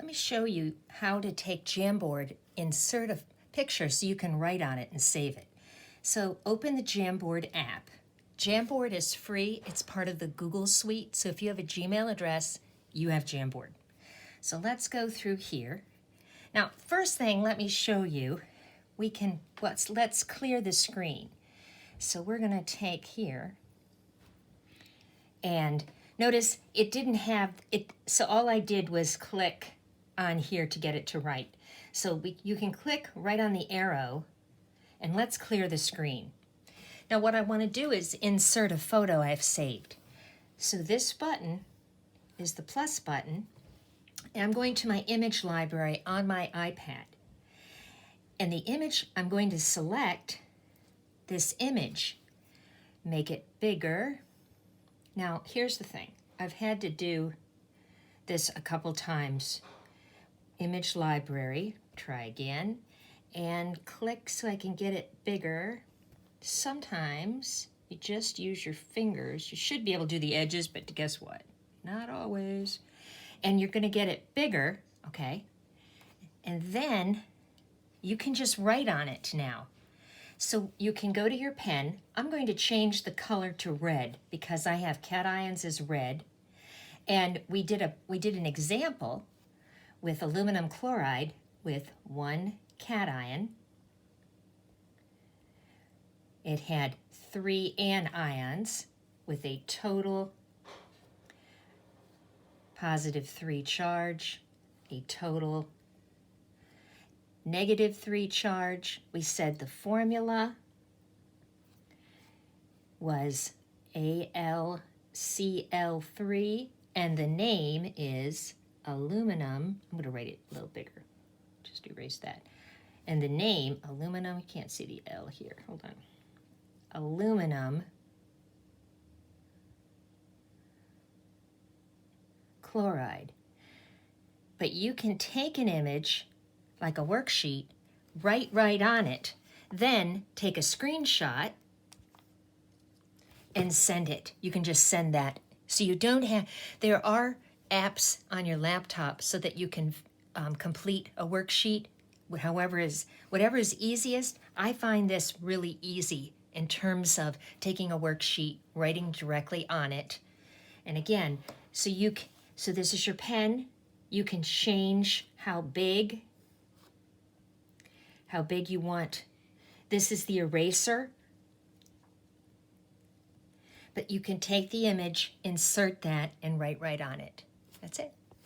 me show you how to take Jamboard, insert a picture so you can write on it and save it. So open the Jamboard app. Jamboard is free. It's part of the Google suite. So if you have a Gmail address, you have Jamboard. So let's go through here. Now, first thing, let me show you. Let's clear the screen. So we're going to take here, and notice it didn't have it. So all I did was click on here to get it to write. So you can click right on the arrow, and let's clear the screen. Now what I want to do is insert a photo I've saved. So this button is the plus button, and I'm going to my image library on my iPad. And the image, I'm going to select this image, make it bigger. Now here's the thing, I've had to do this a couple times. Image library, try again, and click so I can get it bigger. Sometimes you just use your fingers. You should be able to do the edges, but guess what? Not always. And you're gonna get it bigger, okay? And then you can just write on it now. So you can go to your pen. I'm going to change the color to red because I have cations as red. And we did an example with aluminum chloride with 1 cation. It had 3 anions with a total +3 charge, a total -3 charge. We said the formula was AlCl3, and the name is aluminum. I'm going to write it a little bigger. Just erase that. And the name, aluminum, you can't see the L here. Hold on. Aluminum chloride. But you can take an image like a worksheet, write right on it, then take a screenshot and send it. You can just send that. So you don't have, there are apps on your laptop so that you can complete a worksheet, whatever is easiest. I find this really easy in terms of taking a worksheet, writing directly on it. And again, so this is your pen. You can change how big you want. This is the eraser. But you can take the image, insert that, and write right on it. That's it.